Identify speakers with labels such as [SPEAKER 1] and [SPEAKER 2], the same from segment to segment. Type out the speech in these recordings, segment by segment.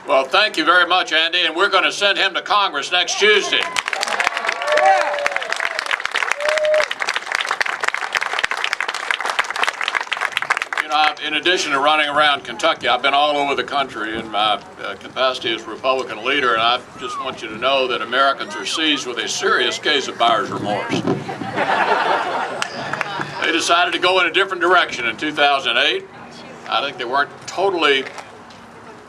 [SPEAKER 1] Well, thank you very much, Andy, and we're going to send him to Congress next Tuesday. You know, in addition to running around Kentucky, I've been all over the country in my capacity as Republican leader, and I just want you to know that Americans are seized with a serious case of buyer's remorse. They decided to go in a different direction in 2008. I think they weren't totally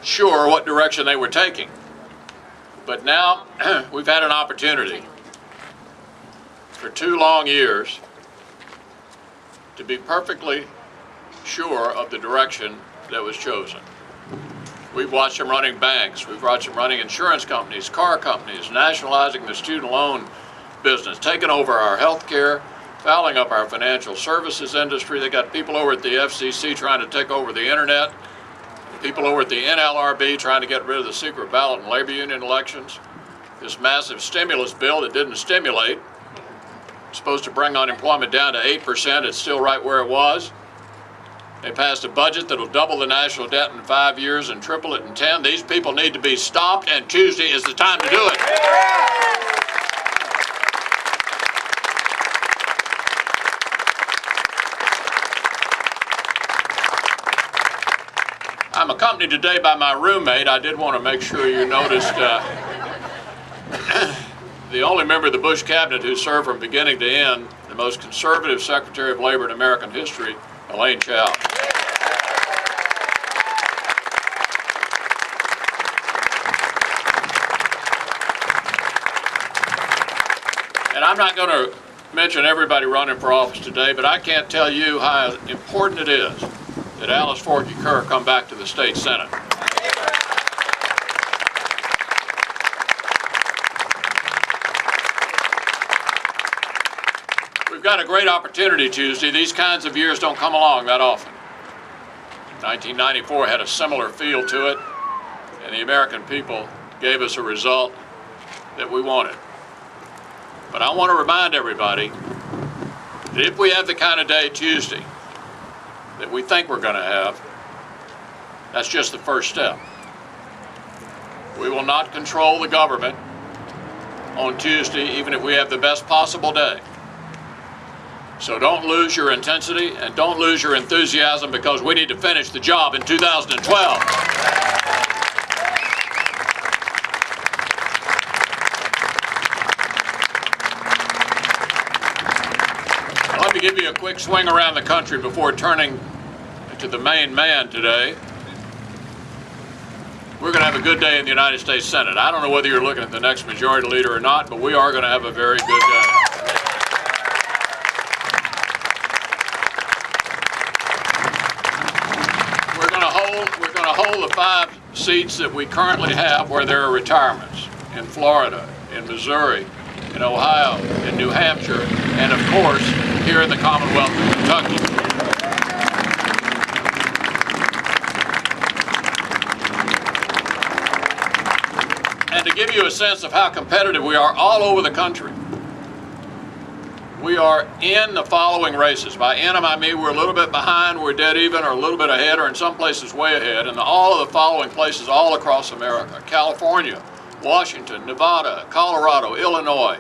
[SPEAKER 1] sure what direction they were taking. But now we've had an opportunity for 2 long years to be perfectly sure of the direction that was chosen. We've watched them running banks, we've watched them running insurance companies, car companies, nationalizing the student loan business, taking over our health care, fouling up our financial services industry. They got people over at the FCC trying to take over the internet, people over at the NLRB trying to get rid of the secret ballot and labor union elections. This massive stimulus bill that didn't stimulate, supposed to bring unemployment down to 8%. It's still right where it was. They passed a budget that will double the national debt in 5 years and triple it in 10. These people need to be stopped, and Tuesday is the time to do it. I'm accompanied today by my roommate. I did want to make sure you noticed the only member of the Bush cabinet who served from beginning to end, the most conservative Secretary of Labor in American history, Elaine Chao. And I'm not going to mention everybody running for office today, but I can't tell you how important it is that Alice Forkey Kerr come back to the state Senate. We've got a great opportunity Tuesday. These kinds of years don't come along that often. 1994 had a similar feel to it, and the American people gave us a result that we wanted. But I want to remind everybody that if we have the kind of day Tuesday that we think we're going to have, that's just the first step. We will not control the government on Tuesday, even if we have the best possible day. So don't lose your intensity and don't lose your enthusiasm, because we need to finish the job in 2012. Let me give you a quick swing around the country before turning to the main man today. We're going to have a good day in the United States Senate. I don't know whether you're looking at the next majority leader or not, but we are going to have a very good day. We're going to hold the 5 seats that we currently have where there are retirements in Florida, in Missouri, in Ohio, in New Hampshire, and of course, here in the Commonwealth of Kentucky. And to give you a sense of how competitive we are all over the country, we are in the following races. By in, I mean we're a little bit behind, we're dead even, or a little bit ahead, or in some places way ahead, and all of the following places all across America: California, Washington, Nevada, Colorado, Illinois,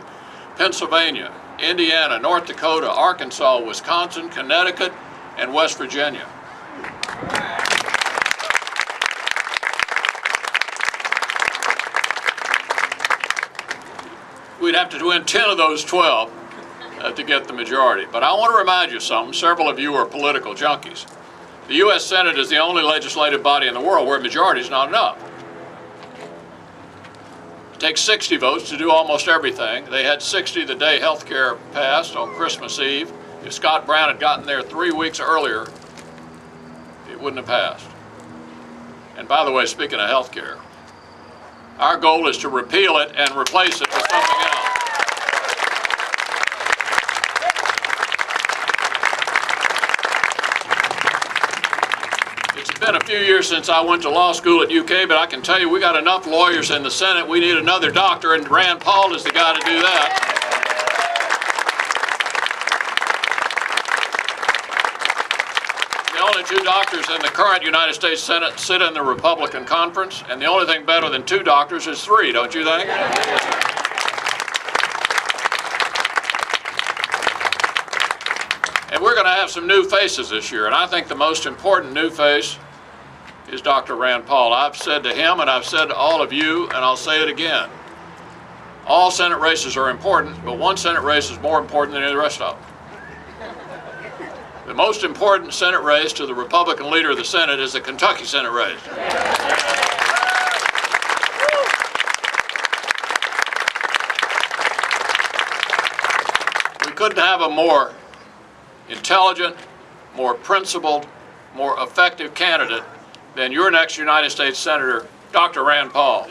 [SPEAKER 1] Pennsylvania, Indiana, North Dakota, Arkansas, Wisconsin, Connecticut, and West Virginia. We'd have to win 10 of those 12 to get the majority. But I want to remind you something. Several of you are political junkies. The U.S. Senate is the only legislative body in the world where a majority is not enough. It takes 60 votes to do almost everything. They had 60 the day health care passed on Christmas Eve. If Scott Brown had gotten there 3 weeks earlier, it wouldn't have passed. And by the way, speaking of health care, our goal is to repeal it and replace it with something else. It's been a few years since I went to law school at UK, but I can tell you we got enough lawyers in the Senate. We need another doctor, and Rand Paul is the guy to do that. The only 2 doctors in the current United States Senate sit in the Republican conference, and the only thing better than 2 doctors is 3, don't you think? And we're going to have some new faces this year, and I think the most important new face is Dr. Rand Paul. I've said to him, and I've said to all of you, and I'll say it again, all Senate races are important, but one Senate race is more important than any of the rest of them. The most important Senate race to the Republican leader of the Senate is the Kentucky Senate race. We couldn't have a more intelligent, more principled, more effective candidate than your next United States Senator, Dr. Rand Paul.